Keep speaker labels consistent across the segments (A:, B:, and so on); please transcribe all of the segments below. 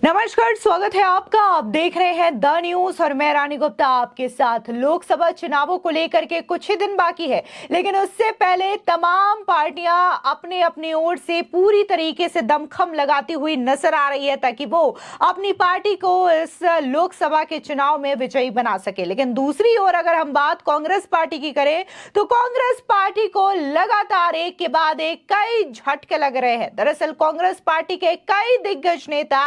A: नमस्कार, स्वागत है आपका। आप देख रहे हैं द न्यूज और मैं रानी गुप्ता आपके साथ। लोकसभा चुनावों को लेकर के कुछ ही दिन बाकी है, लेकिन उससे पहले तमाम पार्टियां अपने अपनी ओर से पूरी तरीके से दमखम लगाती हुई नजर आ रही है ताकि वो अपनी पार्टी को इस लोकसभा के चुनाव में विजयी बना सके। लेकिन दूसरी ओर अगर हम बात कांग्रेस पार्टी की करें तो कांग्रेस पार्टी को लगातार एक के बाद एक कई झटके लग रहे हैं। दरअसल कांग्रेस पार्टी के कई दिग्गज नेता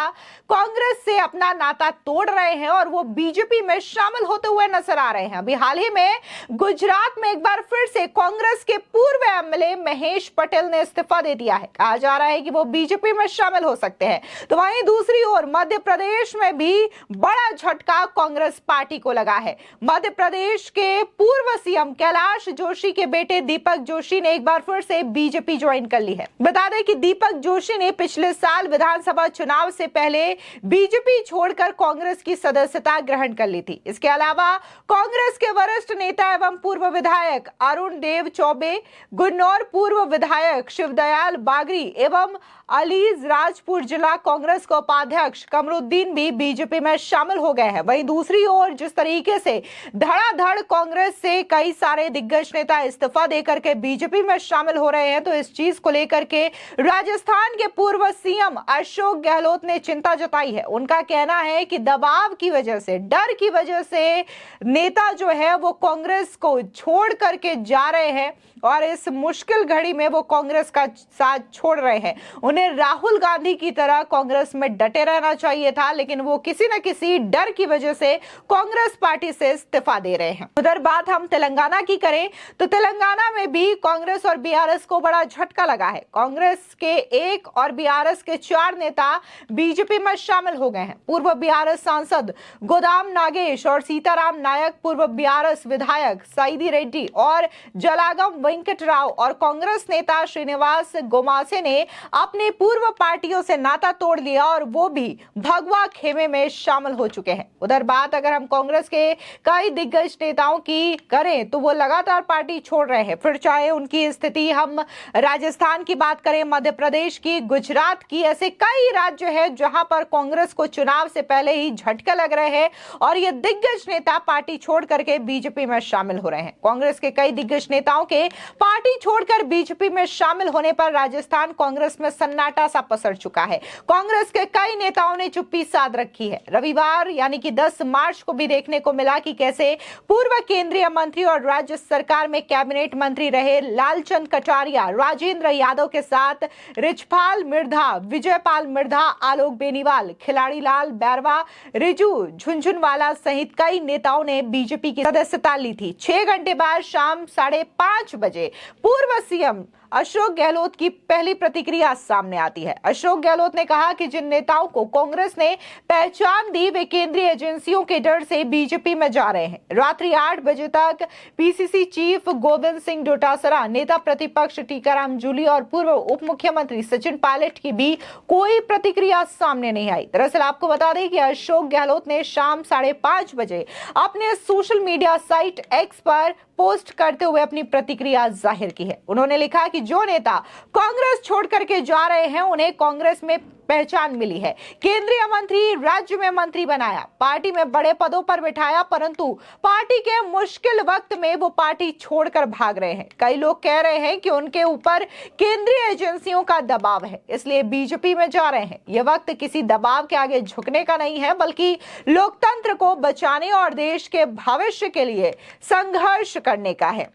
A: कांग्रेस से अपना नाता तोड़ रहे हैं और वो बीजेपी में शामिल होते हुए नजर आ रहे हैं। अभी हाल ही में गुजरात में एक बार फिर से कांग्रेस के पूर्व एमएलए महेश पटेल ने इस्तीफा दे दिया है। कहा जा रहा है कि वो बीजेपी में शामिल हो सकते हैं। तो वहीं दूसरी ओर मध्य प्रदेश में भी बड़ा झटका कांग्रेस पार्टी को लगा है। मध्य प्रदेश के पूर्व सीएम कैलाश जोशी के बेटे दीपक जोशी ने एक बार फिर से बीजेपी ज्वाइन कर ली है। बता दें कि दीपक जोशी ने पिछले साल विधानसभा चुनाव से पहले बीजेपी छोड़कर कांग्रेस की सदस्यता ग्रहण कर ली थी। इसके अलावा कांग्रेस के वरिष्ठ नेता एवं पूर्व विधायक अरुण देव चौबे, गुन्नौर पूर्व विधायक शिवदयाल बागरी एवं अलीज राजपुर जिला कांग्रेस के उपाध्यक्ष कमरुद्दीन भी बीजेपी में शामिल हो गए हैं। वहीं दूसरी ओर जिस तरीके से धड़ाधड़ कांग्रेस से कई सारे दिग्गज नेता इस्तीफा देकर के बीजेपी में शामिल हो रहे हैं, तो इस चीज को लेकर के राजस्थान के पूर्व सीएम अशोक गहलोत ने चिंता जताई है। उनका कहना है कि दबाव की वजह से, डर की वजह से नेता जो है वो कांग्रेस को छोड़ करके जा रहे हैं और इस मुश्किल घड़ी में वो कांग्रेस का साथ छोड़ रहे हैं। उन्हें राहुल गांधी की तरह कांग्रेस में डटे रहना चाहिए था, लेकिन वो किसी न किसी डर की वजह से कांग्रेस पार्टी से इस्तीफा दे रहे हैं। उधर बात हम तेलंगाना की करें तो तेलंगाना में भी कांग्रेस और बीआरएस को बड़ा झटका लगा है। कांग्रेस के 1 और बीआरएस के 4 नेता बीजेपी में शामिल हो गए हैं। पूर्व बीआरएस सांसद गोदाम नागेश और सीताराम नायक, पूर्व बीआरएस विधायक साइदी रेड्डी और जलागम वेंकटराव और कांग्रेस नेता श्रीनिवास गोमासे ने अपने पूर्व पार्टियों से नाता तोड़ लिया और वो भी भगवा खेमे में शामिल हो चुके हैं। उधर बात अगर हम कांग्रेस के कई दिग्गज नेताओं की करें तो वो लगातार पार्टी छोड़ रहे हैं। फिर चाहे उनकी स्थिति हम राजस्थान की बात करें, मध्य प्रदेश की, गुजरात की, ऐसे कई राज्य है जहां पर कांग्रेस को चुनाव से पहले ही झटके लग रहे हैं और ये दिग्गज नेता पार्टी छोड़ करके बीजेपी में शामिल हो रहे हैं। कांग्रेस के कई दिग्गज नेताओं के पार्टी छोड़कर बीजेपी में शामिल होने पर राजस्थान कांग्रेस में सन्नाटा सा पसर चुका है। कांग्रेस के कई नेताओं ने चुप्पी साध रखी है। रविवार यानी कि 10 मार्च को भी देखने को मिला कि कैसे पूर्व केंद्रीय मंत्री और राज्य सरकार में कैबिनेट मंत्री रहे लालचंद कटारिया राजेंद्र यादव के साथ रिछपाल मिर्धा, विजयपाल मिर्धा, आलोक बेनीवाल, खिलाड़ी लाल बैरवा, रिजू झुंझुनवाला सहित कई नेताओं ने बीजेपी की सदस्यता ली थी। 6 घंटे बाद शाम 5:30 बजे पूर्व सीएम अशोक गहलोत की पहली प्रतिक्रिया सामने आती है। अशोक गहलोत ने कहा कि जिन नेताओं को कांग्रेस ने पहचान दी वे केंद्रीय एजेंसियों के डर से बीजेपी में जा रहे हैं। रात्रि 8 बजे तक पीसीसी चीफ गोविंद सिंह डोटासरा, नेता प्रतिपक्ष टीकाराम जूली और पूर्व उप मुख्यमंत्री सचिन पायलट की भी कोई प्रतिक्रिया सामने नहीं आई। दरअसल आपको बता दें कि अशोक गहलोत ने शाम 5:30 बजे अपने सोशल मीडिया साइट एक्स पर पोस्ट करते हुए अपनी प्रतिक्रिया जाहिर की है। उन्होंने लिखा कि जो नेता कांग्रेस छोड़ करके जा रहे हैं उन्हें कांग्रेस में पहचान मिली है। केंद्रीय मंत्री, राज्य में मंत्री बनाया, पार्टी में बड़े पदों पर बिठाया, परंतु पार्टी के मुश्किल वक्त में वो पार्टी छोड़कर भाग रहे हैं। कई लोग कह रहे हैं कि उनके ऊपर केंद्रीय एजेंसियों का दबाव है, इसलिए बीजेपी में जा रहे हैं। यह वक्त किसी दबाव के आगे झुकने का नहीं है, बल्कि लोकतंत्र को बचाने और देश के भविष्य के लिए संघर्ष करने का है।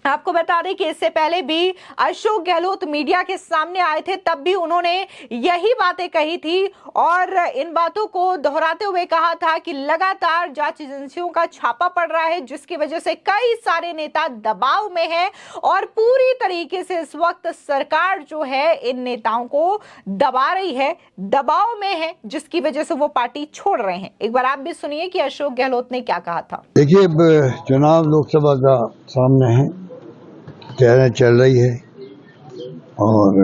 A: आपको बता दें कि इससे पहले भी अशोक गहलोत मीडिया के सामने आए थे, तब भी उन्होंने यही बातें कही थी और इन बातों को दोहराते हुए कहा था कि लगातार जांच एजेंसियों का छापा पड़ रहा है, जिसकी वजह से कई सारे नेता दबाव में हैं और पूरी तरीके से इस वक्त सरकार जो है इन नेताओं को दबा रही है, दबाव में है, जिसकी वजह से वो पार्टी छोड़ रहे हैं। एक बार आप भी सुनिए कि अशोक गहलोत ने क्या कहा था।
B: देखिए, चुनाव लोकसभा का सामने है, तैयारियां चल रही है और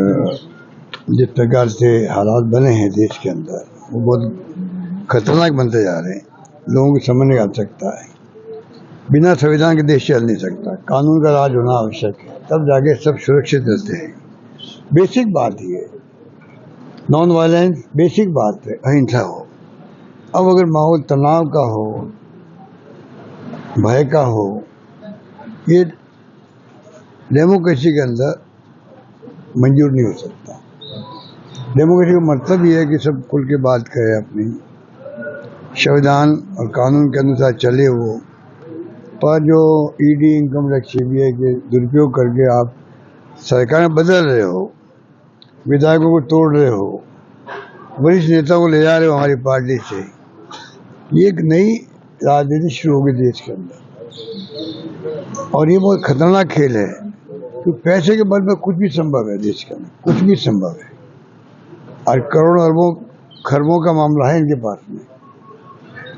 B: जिस प्रकार से हालात बने हैं देश के अंदर वो बहुत खतरनाक बनते जा रहे हैं। लोगों की समझने की आवश्यकता है। बिना संविधान के देश चल नहीं सकता। कानून का राज होना आवश्यक है, तब जाके सब सुरक्षित रहते हैं। बेसिक बात ये है। नॉन वायलेंस बेसिक बात है, अहिंसा हो। अब अगर माहौल तनाव का हो, भय का हो, ये डेमोक्रेसी के अंदर मंजूर नहीं हो सकता। डेमोक्रेसी का मतलब ये है कि सब खुल के बात करें, अपनी संविधान और कानून के अनुसार चले वो। पर जो ईडी, इनकम टैक्स, सीबीआई के दुरुपयोग करके आप सरकारें बदल रहे हो, विधायकों को तोड़ रहे हो, वरिष्ठ नेताओं को ले जा रहे हो हमारी पार्टी से, ये एक नई राजनीति शुरू होगी देश के अंदर। और ये बहुत खतरनाक खेल है, क्योंकि पैसे के बल पर कुछ भी संभव है देश के अंदर, कुछ भी संभव है। और करोड़ों अरबों खरबों का मामला है इनके पास में।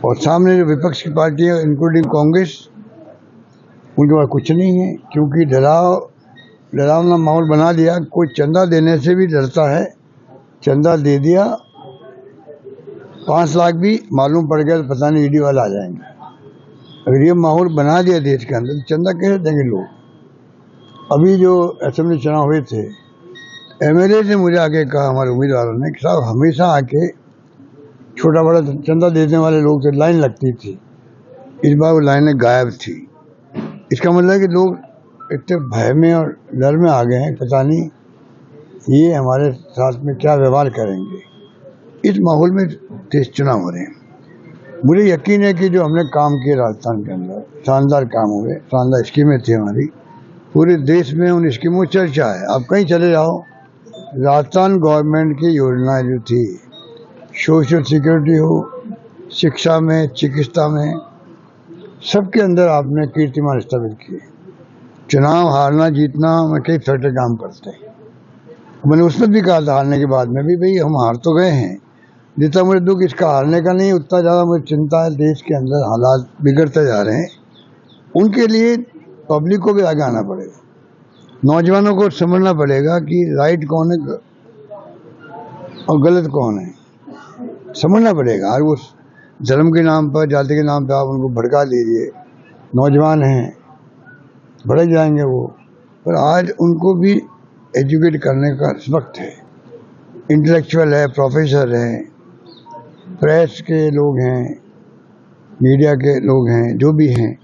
B: और सामने जो विपक्ष की पार्टी है, इंक्लूडिंग कांग्रेस, उनके पास कुछ नहीं है, क्योंकि डरावना माहौल बना दिया। कोई चंदा देने से भी डरता है। चंदा दे दिया, 5 लाख भी मालूम पड़ गया तो पता नहीं ईडी वाला आ जाएंगे। अगर ये माहौल बना दिया देश के अंदर, तो चंदा कैसे देंगे लोग? अभी जो असेंबली चुनाव हुए थे, एमएलए ने मुझे आके कहा, हमारे उम्मीदवारों ने, कि साहब हमेशा आके छोटा बड़ा चंदा देने वाले लोग से लाइन लगती थी, इस बार वो लाइनें गायब थी। इसका मतलब है कि लोग इतने भय में और डर में आ गए हैं, पता नहीं ये हमारे साथ में क्या व्यवहार करेंगे। इस माहौल में देश चुनाव हो रहे हैं। मुझे यकीन है कि जो हमने काम किए राजस्थान के अंदर, शानदार काम हुए, शानदार स्कीमें थी हमारी, पूरे देश में उन स्कीमों की चर्चा है। आप कहीं चले जाओ, राजस्थान गवर्नमेंट की योजनाएं जो थी, सोशल सिक्योरिटी हो, शिक्षा में, चिकित्सा में, सबके अंदर आपने कीर्तिमान स्थापित किए। चुनाव हारना जीतना में कई फैक्टर काम करते हैं। मैंने उसमें भी कहा था हारने के बाद में भी, भाई हम हार तो गए हैं, जितना मुझे दुख इसका हारने का नहीं, उतना ज़्यादा मुझे चिंता है देश के अंदर हालात बिगड़ते जा रहे हैं। उनके लिए पब्लिक को भी आगे आना पड़ेगा, नौजवानों को समझना पड़ेगा कि राइट कौन है और गलत कौन है, समझना पड़ेगा। और उस धर्म के नाम पर, जाति के नाम पर आप उनको भड़का दीजिए, नौजवान हैं, भड़क जाएंगे वो। पर आज उनको भी एजुकेट करने का वक्त है। इंटेलेक्चुअल है, प्रोफेसर हैं, प्रेस के लोग हैं, मीडिया के लोग हैं, जो भी हैं,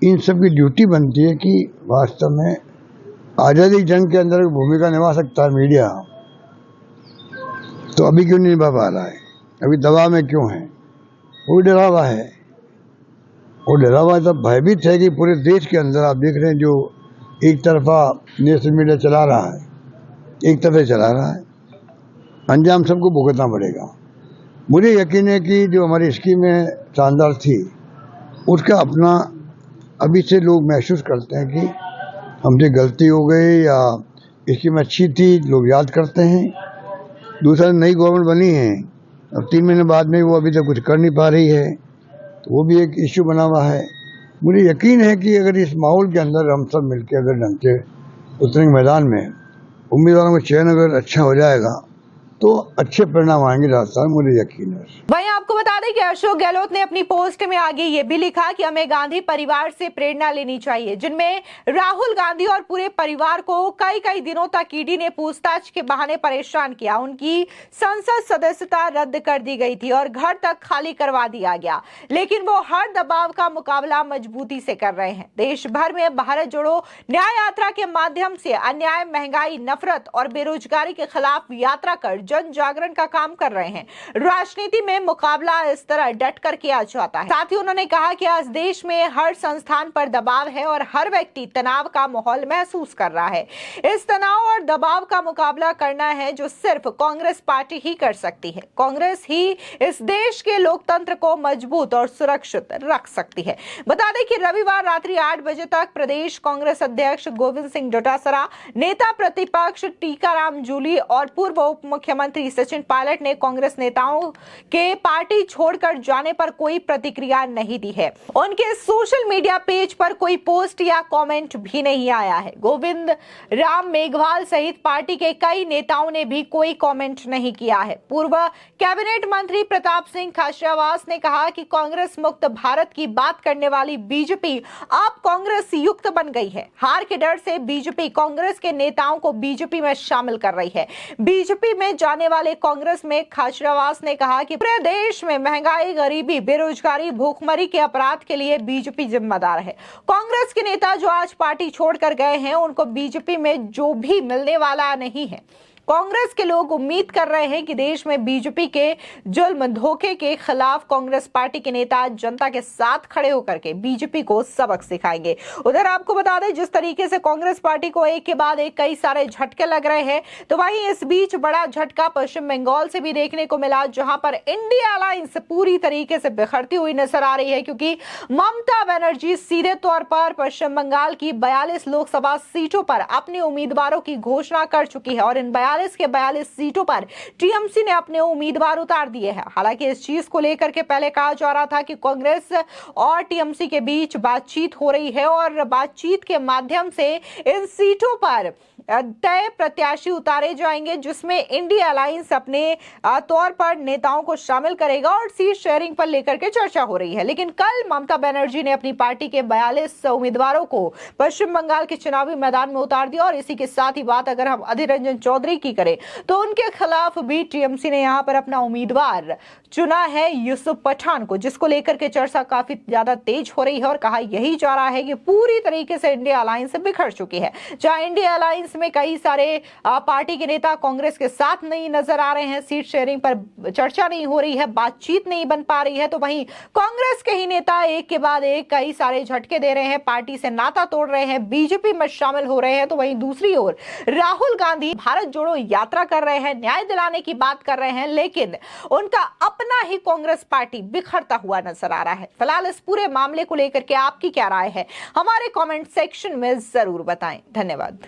B: इन सब की ड्यूटी बनती है कि वास्तव में आज़ादी जंग के अंदर भूमिका निभा सकता है मीडिया, तो अभी क्यों नहीं निभा पा रहा है? अभी दबाव में क्यों है? वो डरा हुआ है। वो डरा हुआ तब भयभीत है कि पूरे देश के अंदर आप देख रहे हैं, जो एक तरफा नेशनल मीडिया चला रहा है, एक तरफे चला रहा है, अंजाम सबको भुगतना पड़ेगा। मुझे यकीन है कि जो हमारी स्कीमें शानदार थी, उसका अपना अभी से लोग महसूस करते हैं कि हमसे गलती हो गई या स्कीम अच्छी थी, लोग याद करते हैं। दूसरा, नई गवर्नमेंट बनी है, अब 3 महीने बाद में वो अभी तक कुछ कर नहीं पा रही है, तो वो भी एक इश्यू बना हुआ है। मुझे यकीन है कि अगर इस माहौल के अंदर हम सब मिलकर अगर ढंग से उतरेंगे मैदान में, उम्मीदवारों का चयन अगर अच्छा हो जाएगा, तो अच्छे परिणाम आएंगे राजस्थान, मुझे यकीन है।
A: वहीं आपको बता दें कि अशोक गहलोत ने अपनी पोस्ट में आगे ये भी लिखा कि हमें गांधी परिवार से प्रेरणा लेनी चाहिए, जिनमें राहुल गांधी और पूरे परिवार को कई दिनों तक ईडी ने पूछताछ के बहाने परेशान किया। उनकी संसद सदस्यता रद्द कर दी गई थी और घर तक खाली करवा दिया गया, लेकिन वो हर दबाव का मुकाबला मजबूती से कर रहे हैं। देश भर में भारत जोड़ो न्याय यात्रा के माध्यम से अन्याय, महंगाई, नफरत और बेरोजगारी के खिलाफ यात्रा कर जन जागरण का काम कर रहे हैं। राजनीति में मुकाबला इस तरह डट कर किया जाता है। साथ ही उन्होंने कहा कि आज देश में हर संस्थान पर दबाव है और हर व्यक्ति तनाव का माहौल महसूस कर रहा है। इस तनाव और दबाव का मुकाबला करना है जो सिर्फ कांग्रेस पार्टी ही कर सकती है। कांग्रेस ही इस देश के लोकतंत्र को मजबूत और सुरक्षित रख सकती है। बता दें कि रविवार रात्रि 8 बजे तक प्रदेश कांग्रेस अध्यक्ष गोविंद सिंह डोटासरा, नेता प्रतिपक्ष टीकाराम जूली और पूर्व उप मुख्यमंत्री सचिन पायलट ने कांग्रेस नेताओं के पार्टी छोड़कर जाने पर कोई प्रतिक्रिया नहीं दी है। उनके सोशल मीडिया पेज पर कोई पोस्ट या कमेंट भी नहीं आया है। गोविंद राम मेघवाल सहित पार्टी के कई नेताओं ने भी कोई कमेंट नहीं किया है। पूर्व कैबिनेट मंत्री प्रताप सिंह खाचरियावास ने कहा कि कांग्रेस मुक्त भारत की बात करने वाली बीजेपी अब कांग्रेस युक्त बन गई है। हार के डर से बीजेपी कांग्रेस के नेताओं को बीजेपी में शामिल कर रही है। बीजेपी में जाने वाले कांग्रेस में खाचरावास ने कहा कि पूरे देश में महंगाई, गरीबी, बेरोजगारी, भूखमरी के अपराध के लिए बीजेपी जिम्मेदार है। कांग्रेस के नेता जो आज पार्टी छोड़कर गए हैं, उनको बीजेपी में जो भी मिलने वाला नहीं है। कांग्रेस के लोग उम्मीद कर रहे हैं कि देश में बीजेपी के जुल्म धोखे के खिलाफ कांग्रेस पार्टी के नेता जनता के साथ खड़े होकर के बीजेपी को सबक सिखाएंगे। उधर आपको बता दें, जिस तरीके से कांग्रेस पार्टी को एक के बाद एक कई सारे झटके लग रहे हैं, तो वहीं इस बीच बड़ा झटका पश्चिम बंगाल से भी देखने को मिला, जहां पर इंडिया अलायंस पूरी तरीके से बिखरती हुई नजर आ रही है, क्योंकि ममता बनर्जी सीधे तौर पर पश्चिम बंगाल की 42 लोकसभा सीटों पर अपने उम्मीदवारों की घोषणा कर चुकी है और इन 42 के 42 सीटों पर टीएमसी ने अपने उम्मीदवार उतार दिए हैं। हालांकि इस चीज को लेकर के पहले कहा जा रहा था कि कांग्रेस और टीएमसी के बीच बातचीत हो रही है और बातचीत के माध्यम से इन सीटों पर तय प्रत्याशी उतारे जाएंगे, जिसमें इंडिया अलायंस अपने तौर पर नेताओं को शामिल करेगा और सीट शेयरिंग पर लेकर के चर्चा हो रही है। लेकिन कल ममता बनर्जी ने अपनी पार्टी के 42 उम्मीदवारों को पश्चिम बंगाल के चुनावी मैदान में उतार दिया और इसी के साथ ही बात अगर हम अधीर रंजन चौधरी की करें तो उनके खिलाफ भी टीएमसी ने यहां पर अपना उम्मीदवार चुना है, यूसुफ पठान को, जिसको लेकर के चर्चा काफी ज्यादा तेज हो रही है और कहा यही जा रहा है कि पूरी तरीके से इंडिया अलायंस बिखर चुकी है। जहां इंडिया अलायंस में कई सारे पार्टी के नेता कांग्रेस के साथ नहीं नजर आ रहे हैं, सीट शेयरिंग पर चर्चा नहीं हो रही है, बातचीत नहीं बन पा रही है, तो वहीं कांग्रेस के ही नेता एक के बाद एक कई सारे झटके दे रहे हैं, पार्टी से नाता तोड़ रहे हैं, बीजेपी में शामिल हो रहे हैं। तो वहीं दूसरी ओर राहुल गांधी भारत जोड़ो यात्रा कर रहे हैं, न्याय दिलाने की बात कर रहे हैं, लेकिन उनका अपना ही कांग्रेस पार्टी बिखरता हुआ नजर आ रहा है। फिलहाल इस पूरे मामले को लेकर के आपकी क्या राय है, हमारे कमेंट सेक्शन में जरूर बताएं। धन्यवाद।